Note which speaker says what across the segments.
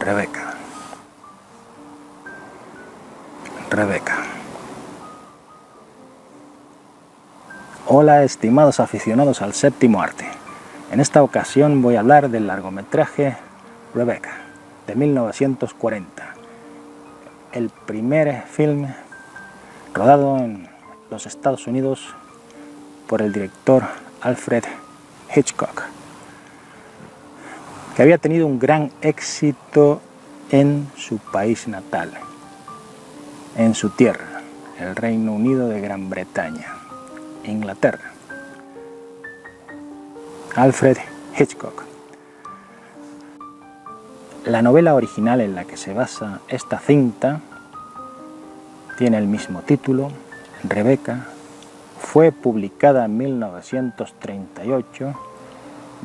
Speaker 1: Rebeca. Rebeca. Hola, estimados aficionados al séptimo arte. En esta ocasión voy a hablar del largometraje Rebeca, de 1940. El primer film rodado en los Estados Unidos por el director Alfred Hitchcock, que había tenido un gran éxito en su país natal, en su tierra, el Reino Unido de Gran Bretaña, Inglaterra. Alfred Hitchcock. La novela original en la que se basa esta cinta tiene el mismo título, Rebeca. Fue publicada en 1938,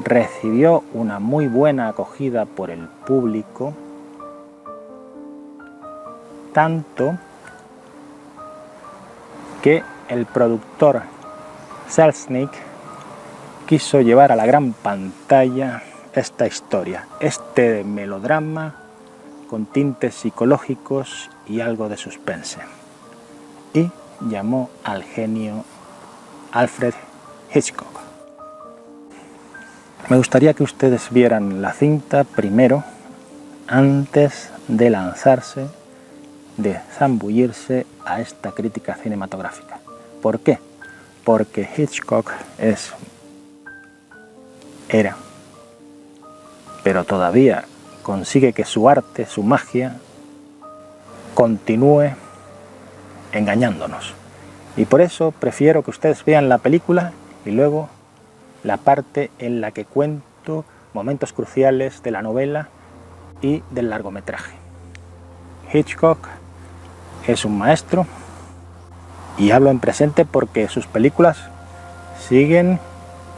Speaker 1: recibió una muy buena acogida por el público, tanto que el productor Selznick quiso llevar a la gran pantalla esta historia, este melodrama con tintes psicológicos y algo de suspense, y llamó al genio Alfred Hitchcock. Me gustaría que ustedes vieran la cinta primero, antes de lanzarse, de zambullirse a esta crítica cinematográfica. ¿Por qué? Porque Hitchcock era, pero todavía consigue que su arte, su magia, continúe engañándonos. Y por eso prefiero que ustedes vean la película y luego la parte en la que cuento momentos cruciales de la novela y del largometraje. Hitchcock es un maestro, y hablo en presente porque sus películas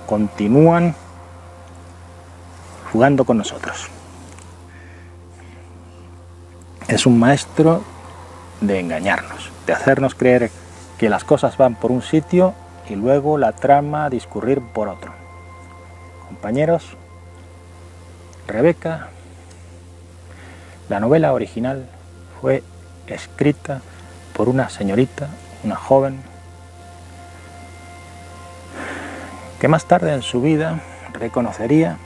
Speaker 1: continúan jugando con nosotros. Es un maestro de engañarnos, de hacernos creer que las cosas van por un sitio y luego la trama discurrir por otro. Compañeros, Rebeca, la novela original fue escrita por una señorita, una joven, que más tarde en su vida reconocería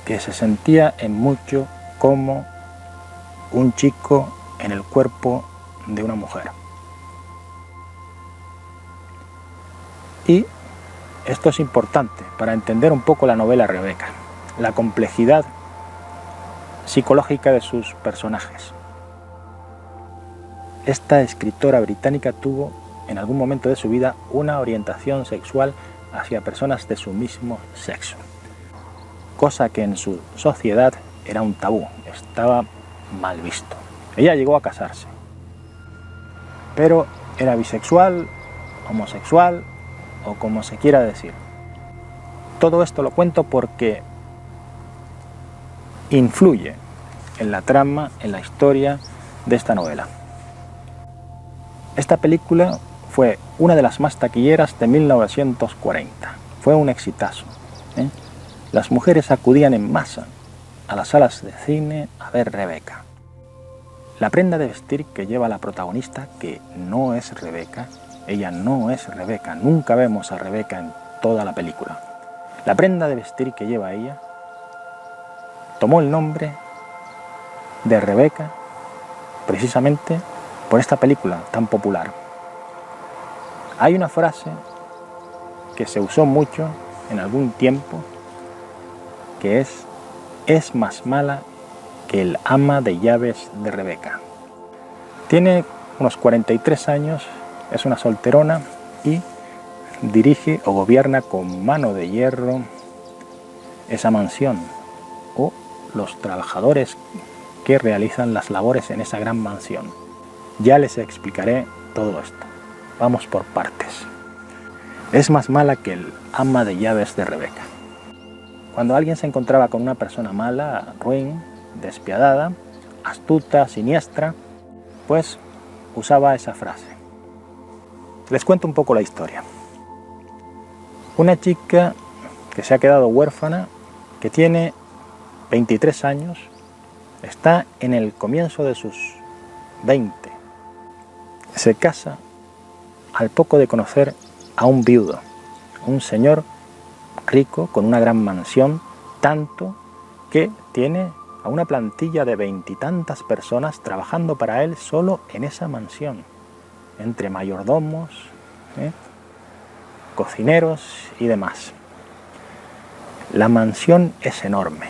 Speaker 1: que se sentía en mucho como un chico en el cuerpo de una mujer. Y esto es importante para entender un poco la novela Rebeca, la complejidad psicológica de sus personajes. Esta escritora británica tuvo en algún momento de su vida una orientación sexual hacia personas de su mismo sexo, cosa que en su sociedad era un tabú, estaba mal visto. Ella llegó a casarse, pero era bisexual, homosexual o como se quiera decir. Todo esto lo cuento porque influye en la trama, en la historia de esta novela. Esta película fue una de las más taquilleras de 1940. Fue un exitazo. Las mujeres acudían en masa a las salas de cine a ver Rebeca. La prenda de vestir que lleva la protagonista, que no es Rebeca, ella no es Rebeca, nunca vemos a Rebeca en toda la película. La prenda de vestir que lleva ella tomó el nombre de Rebeca precisamente por esta película tan popular. Hay una frase que se usó mucho en algún tiempo que es más mala que el ama de llaves de Rebeca. Tiene unos 43 años, es una solterona y dirige o gobierna con mano de hierro esa mansión o los trabajadores que realizan las labores en esa gran mansión. Ya les explicaré todo esto. Vamos por partes. Es más mala que el ama de llaves de Rebeca. Cuando alguien se encontraba con una persona mala, ruin, despiadada, astuta, siniestra, pues usaba esa frase. Les cuento un poco la historia. Una chica que se ha quedado huérfana, que tiene 23 años, Está en el comienzo de sus 20. Se casa al poco de conocer a un viudo, un señor rico con una gran mansión, tanto que tiene a una plantilla de 20 y tantas personas trabajando para él solo en esa mansión, entre mayordomos, cocineros y demás. La mansión es enorme.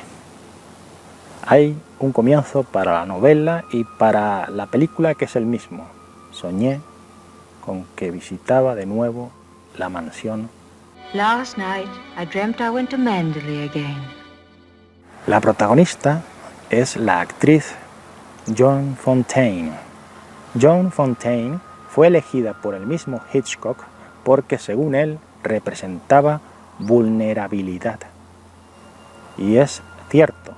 Speaker 1: Hay un comienzo para la novela y para la película que es el mismo. Soñé con que visitaba de nuevo la mansión.
Speaker 2: Last night I dreamt I went to Manderley again.
Speaker 1: La protagonista es la actriz Joan Fontaine. Joan Fontaine fue elegida por el mismo Hitchcock porque, según él, representaba vulnerabilidad. Y es cierto,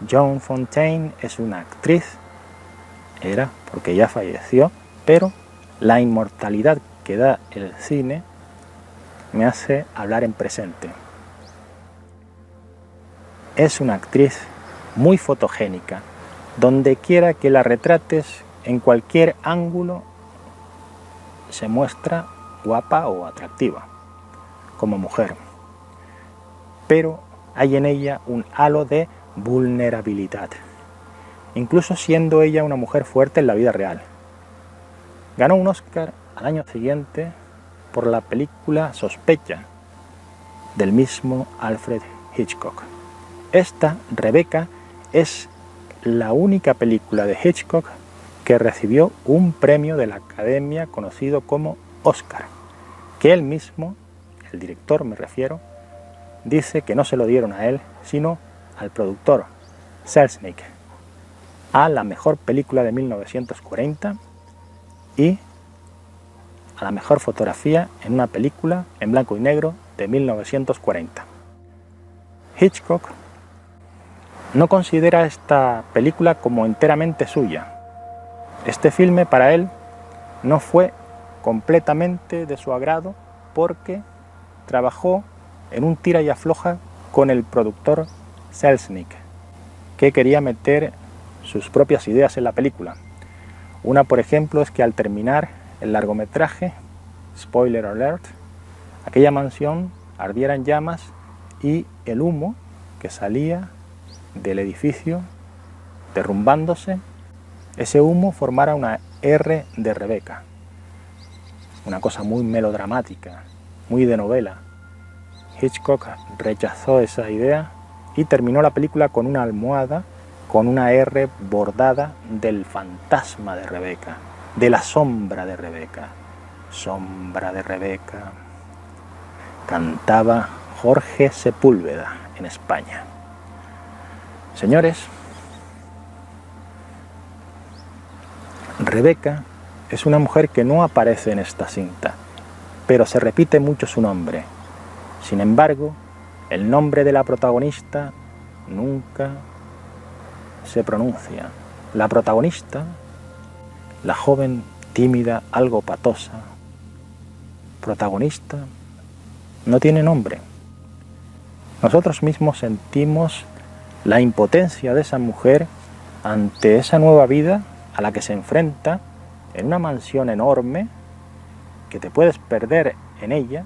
Speaker 1: Joan Fontaine es una actriz, era porque ya falleció, pero la inmortalidad que da el cine me hace hablar en presente. Es una actriz muy fotogénica, donde quiera que la retrates, en cualquier ángulo, se muestra guapa o atractiva, como mujer. Pero hay en ella un halo de vulnerabilidad, incluso siendo ella una mujer fuerte en la vida real. Ganó un Oscar al año siguiente por la película Sospecha, del mismo Alfred Hitchcock. Esta, Rebecca, es la única película de Hitchcock que recibió un premio de la Academia conocido como Oscar, que él mismo, el director me refiero, dice que no se lo dieron a él, sino al productor Selznick, a la mejor película de 1940 y a la mejor fotografía en una película en blanco y negro de 1940. Hitchcock no considera esta película como enteramente suya. Este filme para él no fue completamente de su agrado porque trabajó en un tira y afloja con el productor Selznick, que quería meter sus propias ideas en la película. Una, por ejemplo, es que al terminar el largometraje, spoiler alert, aquella mansión ardiera en llamas y el humo que salía del edificio derrumbándose, ese humo formara una R de Rebecca. Una cosa muy melodramática, muy de novela. Hitchcock rechazó esa idea y terminó la película con una almohada con una R bordada del fantasma de Rebecca, de la sombra de Rebecca. Sombra de Rebecca. Cantaba Jorge Sepúlveda en España. Señores, Rebecca es una mujer que no aparece en esta cinta, pero se repite mucho su nombre. Sin embargo, el nombre de la protagonista nunca se pronuncia. La protagonista, la joven tímida, algo patosa, protagonista, no tiene nombre. Nosotros mismos sentimos la impotencia de esa mujer ante esa nueva vida a la que se enfrenta en una mansión enorme que te puedes perder en ella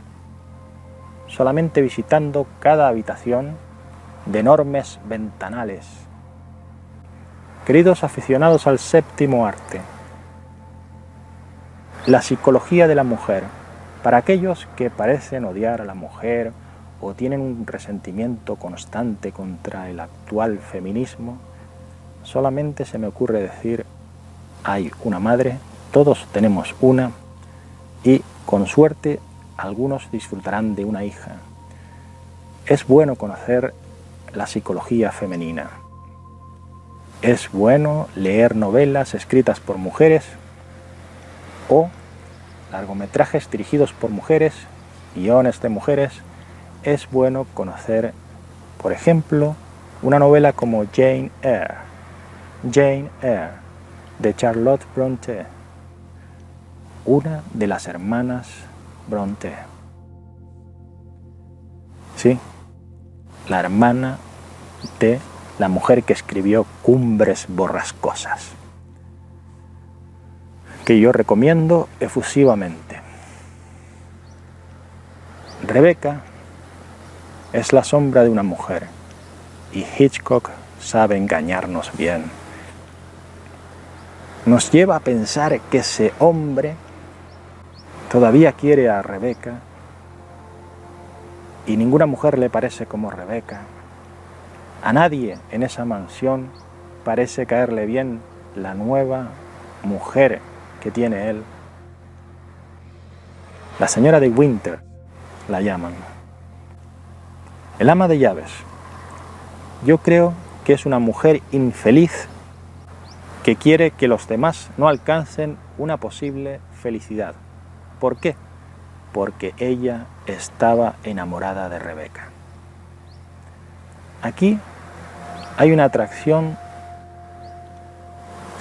Speaker 1: solamente visitando cada habitación de enormes ventanales. Queridos aficionados al séptimo arte, la psicología de la mujer, para aquellos que parecen odiar a la mujer o tienen un resentimiento constante contra el actual feminismo, solamente se me ocurre decir: hay una madre, todos tenemos una, y con suerte algunos disfrutarán de una hija. Es bueno conocer la psicología femenina. Es bueno leer novelas escritas por mujeres o largometrajes dirigidos por mujeres, guiones de mujeres. Es bueno conocer, por ejemplo, una novela como Jane Eyre, de Charlotte Brontë, una de las hermanas Brontë. Sí, la hermana de la mujer que escribió Cumbres borrascosas, que yo recomiendo efusivamente. Rebeca es la sombra de una mujer y Hitchcock sabe engañarnos bien. Nos lleva a pensar que ese hombre todavía quiere a Rebeca y ninguna mujer le parece como Rebeca. A nadie en esa mansión parece caerle bien la nueva mujer que tiene él. La señora de Winter la llaman. El ama de llaves. Yo creo que es una mujer infeliz que quiere que los demás no alcancen una posible felicidad. ¿Por qué? Porque ella estaba enamorada de Rebeca. Aquí hay una atracción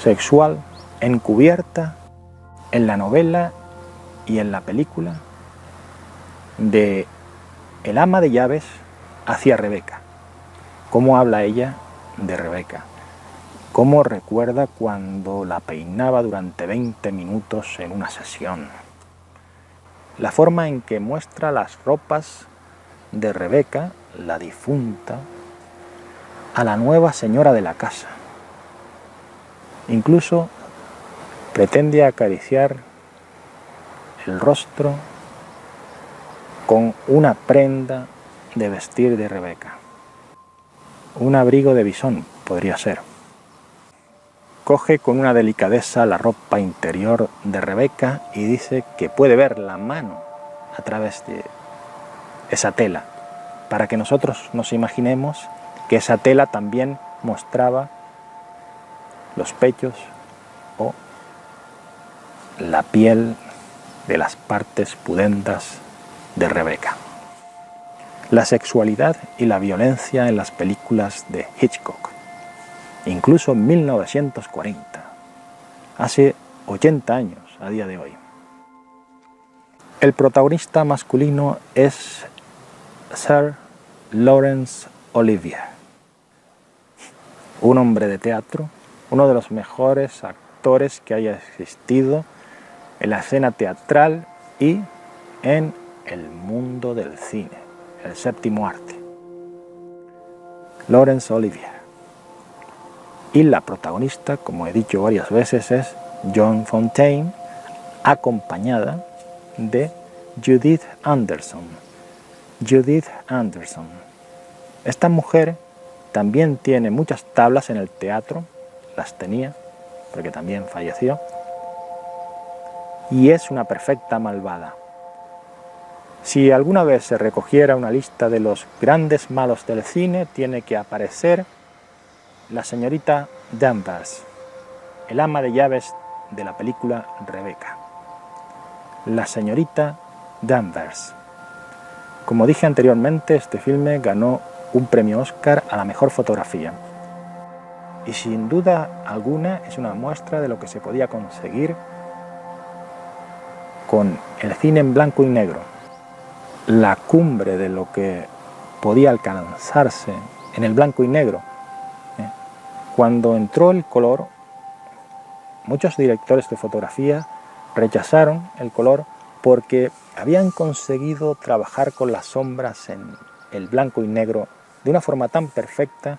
Speaker 1: sexual encubierta en la novela y en la película de el ama de llaves hacia Rebeca. Cómo habla ella de Rebeca. Cómo recuerda cuando la peinaba durante 20 minutos en una sesión. La forma en que muestra las ropas de Rebeca, la difunta, a la nueva señora de la casa. Incluso pretende acariciar el rostro con una prenda de vestir de Rebeca. Un abrigo de bisón podría ser. Coge con una delicadeza la ropa interior de Rebeca y dice que puede ver la mano a través de esa tela, para que nosotros nos imaginemos que esa tela también mostraba los pechos o la piel de las partes pudendas de Rebeca. La sexualidad y la violencia en las películas de Hitchcock, incluso en 1940, hace 80 años a día de hoy. El protagonista masculino es Sir Laurence Olivier, un hombre de teatro, uno de los mejores actores que haya existido en la escena teatral y en el mundo del cine, el séptimo arte. Laurence Olivier. Y la protagonista, como he dicho varias veces, es Joan Fontaine, acompañada de Judith Anderson. Judith Anderson. Esta mujer también tiene muchas tablas en el teatro, las tenía, porque también falleció, y es una perfecta malvada. Si alguna vez se recogiera una lista de los grandes malos del cine, tiene que aparecer la señorita Danvers, el ama de llaves de la película Rebeca. La señorita Danvers. Como dije anteriormente, este filme ganó un premio Oscar a la mejor fotografía. Y sin duda alguna es una muestra de lo que se podía conseguir con el cine en blanco y negro. La cumbre de lo que podía alcanzarse en el blanco y negro. Cuando entró el color, muchos directores de fotografía rechazaron el color porque habían conseguido trabajar con las sombras en el blanco y negro de una forma tan perfecta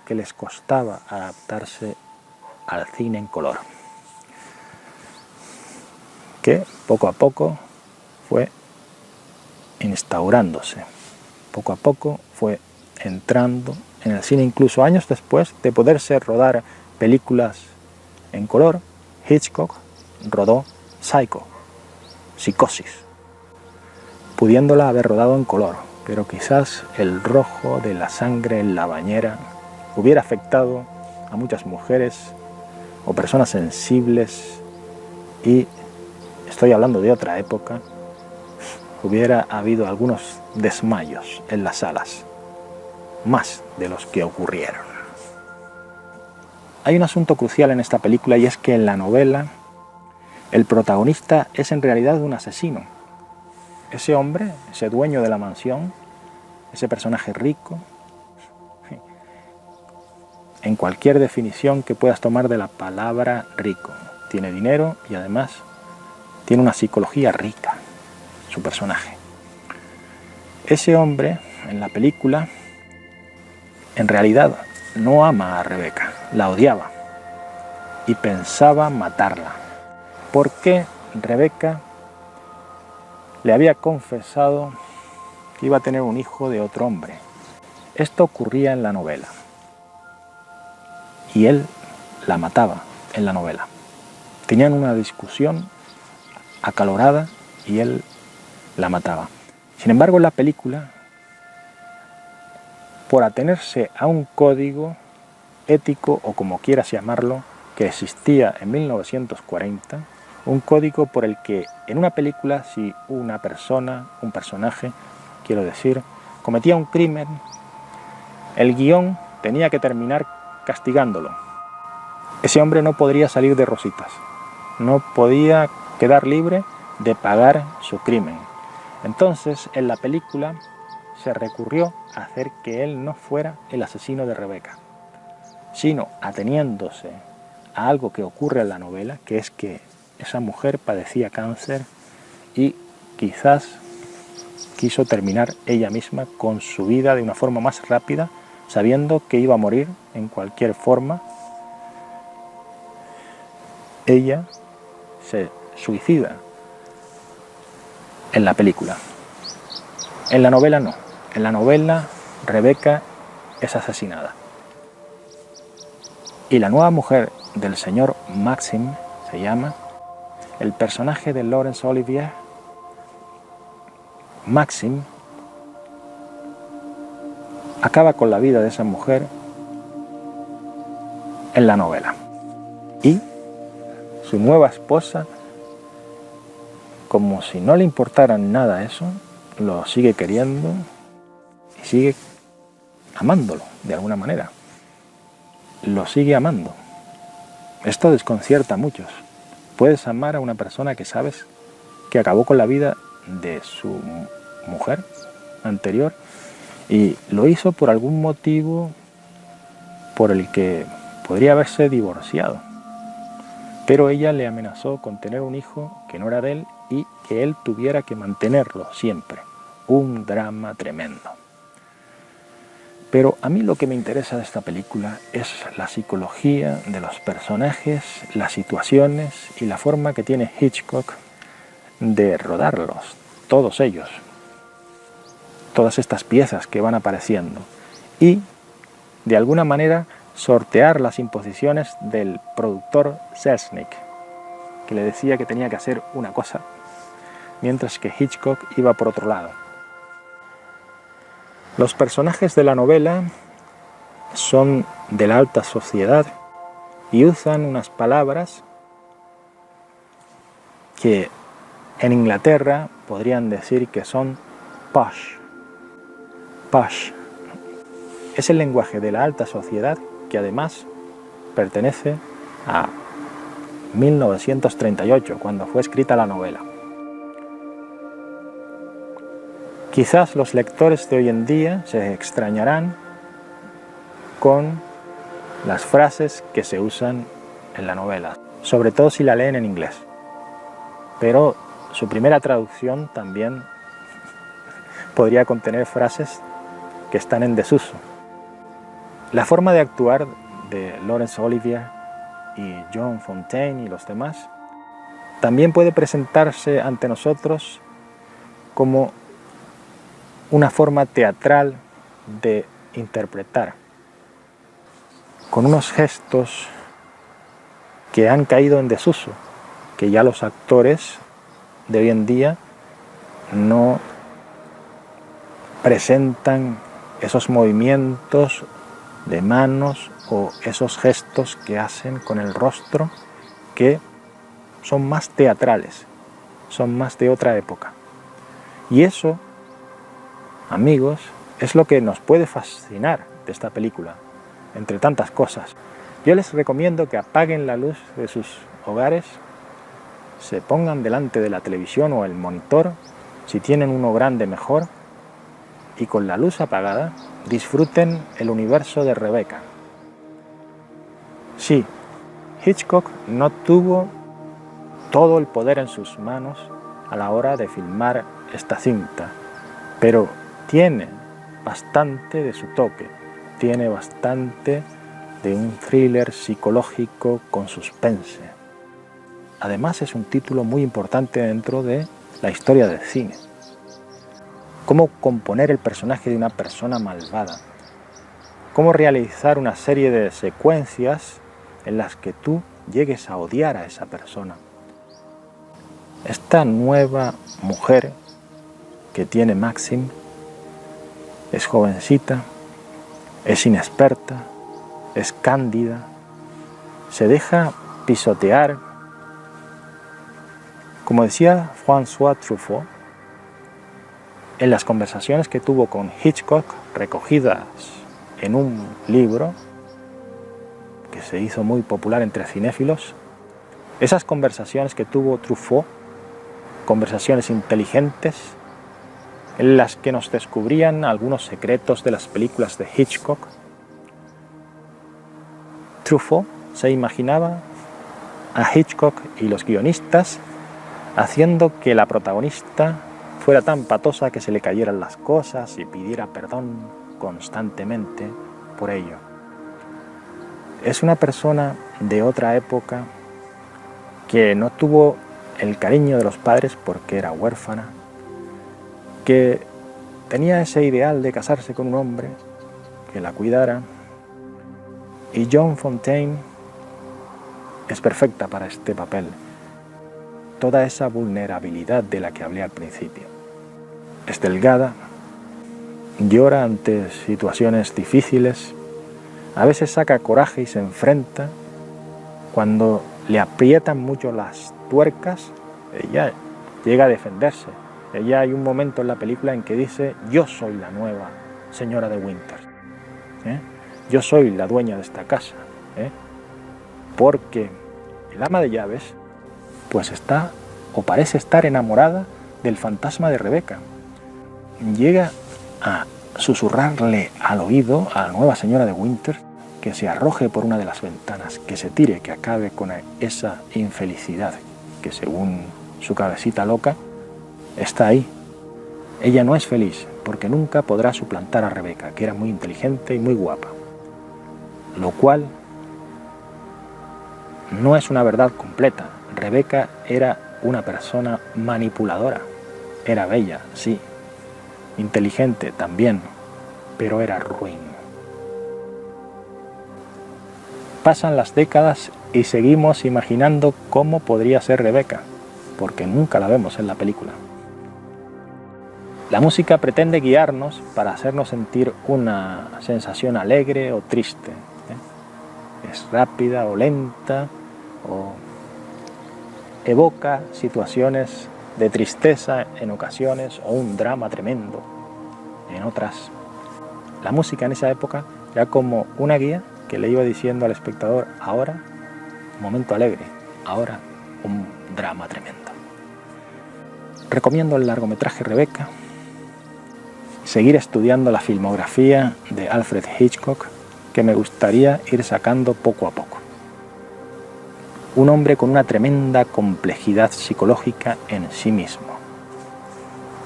Speaker 1: que les costaba adaptarse al cine en color, que poco a poco fue instaurándose, poco a poco fue entrando en el cine. Incluso años después de poderse rodar películas en color, Hitchcock rodó Psycho, Psicosis, pudiéndola haber rodado en color, pero quizás el rojo de la sangre en la bañera hubiera afectado a muchas mujeres o personas sensibles, y estoy hablando de otra época, hubiera habido algunos desmayos en las salas, más de los que ocurrieron. Hay un asunto crucial en esta película, y es que en la novela el protagonista es en realidad un asesino. Ese hombre, ese dueño de la mansión, ese personaje rico, en cualquier definición que puedas tomar de la palabra rico. Tiene dinero y además tiene una psicología rica, su personaje. Ese hombre, en la película, en realidad no ama a Rebeca, la odiaba y pensaba matarla, porque Rebeca le había confesado que iba a tener un hijo de otro hombre. Esto ocurría en la novela y él la mataba en la novela. Tenían una discusión acalorada y él la mataba. Sin embargo, en la película, por atenerse a un código ético, o como quieras llamarlo, que existía en 1940, un código por el que en una película, si una persona, un personaje, quiero decir, cometía un crimen, el guión tenía que terminar castigándolo. Ese hombre no podría salir de rositas, no podía quedar libre de pagar su crimen. Entonces, en la película se recurrió a hacer que él no fuera el asesino de Rebeca, sino ateniéndose a algo que ocurre en la novela, que es que esa mujer padecía cáncer y quizás quiso terminar ella misma con su vida de una forma más rápida, sabiendo que iba a morir en cualquier forma. Ella se suicida en la película. En la novela no. En la novela Rebeca es asesinada. Y la nueva mujer del señor Maxim se llama, el personaje de Laurence Olivier, Maxim, acaba con la vida de esa mujer en la novela. Y su nueva esposa, como si no le importara nada eso, lo sigue queriendo y sigue amándolo de alguna manera. Lo sigue amando. Esto desconcierta a muchos. Puedes amar a una persona que sabes que acabó con la vida de su mujer anterior y lo hizo por algún motivo por el que podría haberse divorciado. Pero ella le amenazó con tener un hijo que no era de él y que él tuviera que mantenerlo siempre. Un drama tremendo. Pero a mí lo que me interesa de esta película es la psicología de los personajes, las situaciones y la forma que tiene Hitchcock de rodarlos, todos ellos, todas estas piezas que van apareciendo, y de alguna manera sortear las imposiciones del productor Selznick, que le decía que tenía que hacer una cosa, mientras que Hitchcock iba por otro lado. Los personajes de la novela son de la alta sociedad y usan unas palabras que en Inglaterra podrían decir que son posh. Posh es el lenguaje de la alta sociedad que además pertenece a 1938, cuando fue escrita la novela. Quizás los lectores de hoy en día se extrañarán con las frases que se usan en la novela, sobre todo si la leen en inglés. Pero su primera traducción también podría contener frases que están en desuso. La forma de actuar de Laurence Olivier y John Fontaine y los demás también puede presentarse ante nosotros como una forma teatral de interpretar, con unos gestos que han caído en desuso, que ya los actores de hoy en día no presentan esos movimientos de manos o esos gestos que hacen con el rostro, que son más teatrales, son más de otra época. Y eso, amigos, es lo que nos puede fascinar de esta película, entre tantas cosas. Yo les recomiendo que apaguen la luz de sus hogares, se pongan delante de la televisión o el monitor, si tienen uno grande mejor, y con la luz apagada disfruten el universo de Rebeca. Sí, Hitchcock no tuvo todo el poder en sus manos a la hora de filmar esta cinta, pero tiene bastante de su toque, tiene bastante de un thriller psicológico con suspense. Además es un título muy importante dentro de la historia del cine. Cómo componer el personaje de una persona malvada, cómo realizar una serie de secuencias en las que tú llegues a odiar a esa persona. Esta nueva mujer que tiene Maxim es jovencita, es inexperta, es cándida, se deja pisotear. Como decía François Truffaut, en las conversaciones que tuvo con Hitchcock, recogidas en un libro que se hizo muy popular entre cinéfilos, esas conversaciones que tuvo Truffaut, conversaciones inteligentes, en las que nos descubrían algunos secretos de las películas de Hitchcock, Truffaut se imaginaba a Hitchcock y los guionistas haciendo que la protagonista fuera tan patosa que se le cayeran las cosas y pidiera perdón constantemente por ello. Es una persona de otra época que no tuvo el cariño de los padres porque era huérfana, que tenía ese ideal de casarse con un hombre que la cuidara, y Joan Fontaine es perfecta para este papel. Toda esa vulnerabilidad de la que hablé al principio. Es delgada, llora ante situaciones difíciles, a veces saca coraje y se enfrenta. Cuando le aprietan mucho las tuercas, ella llega a defenderse. Ella hay un momento en la película en que dice: yo soy la nueva señora de Winter, yo soy la dueña de esta casa, porque el ama de llaves pues está o parece estar enamorada del fantasma de Rebeca. Llega a susurrarle al oído a la nueva señora de Winter que se arroje por una de las ventanas, que se tire, que acabe con esa infelicidad que según su cabecita loca está ahí. Ella no es feliz porque nunca podrá suplantar a Rebeca, que era muy inteligente y muy guapa, lo cual no es una verdad completa. Rebeca era una persona manipuladora, era bella, sí, inteligente también, pero era ruin. Pasan las décadas y seguimos imaginando cómo podría ser Rebeca, porque nunca la vemos en la película. La música pretende guiarnos para hacernos sentir una sensación alegre o triste, es rápida o lenta, o evoca situaciones de tristeza en ocasiones o un drama tremendo en otras. La música en esa época era como una guía que le iba diciendo al espectador: ahora un momento alegre, ahora un drama tremendo. Recomiendo el largometraje Rebeca, seguir estudiando la filmografía de Alfred Hitchcock, que me gustaría ir sacando poco a poco. Un hombre con una tremenda complejidad psicológica en sí mismo.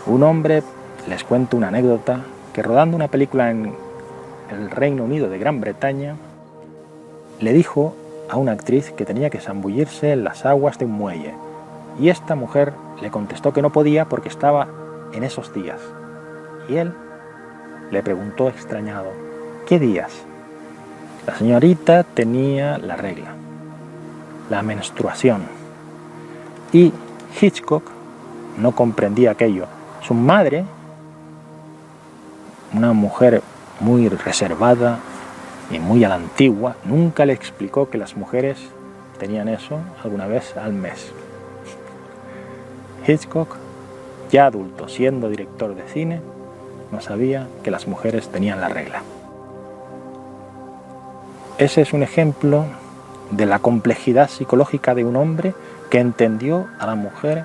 Speaker 1: Un hombre, les cuento una anécdota, que rodando una película en el Reino Unido de Gran Bretaña, le dijo a una actriz que tenía que zambullirse en las aguas de un muelle, y esta mujer le contestó que no podía porque estaba en esos días. Y él le preguntó extrañado: ¿qué días? La señorita tenía la regla, la menstruación, y Hitchcock no comprendía aquello. Su madre, una mujer muy reservada y muy a la antigua, nunca le explicó que las mujeres tenían eso alguna vez al mes. Hitchcock, ya adulto, siendo director de cine, no sabía que las mujeres tenían la regla. Ese es un ejemplo de la complejidad psicológica de un hombre que entendió a la mujer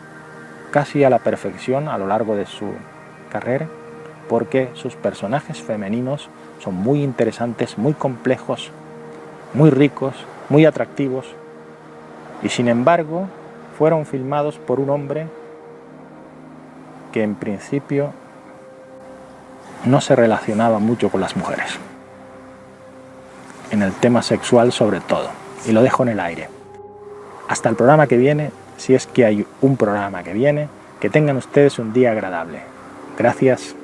Speaker 1: casi a la perfección a lo largo de su carrera, porque sus personajes femeninos son muy interesantes, muy complejos, muy ricos muy atractivos, y sin embargo fueron filmados por un hombre que en principio no se relacionaba mucho con las mujeres, en el tema sexual sobre todo, y lo dejo en el aire. Hasta el programa que viene, si es que hay un programa que viene, que tengan ustedes un día agradable. Gracias.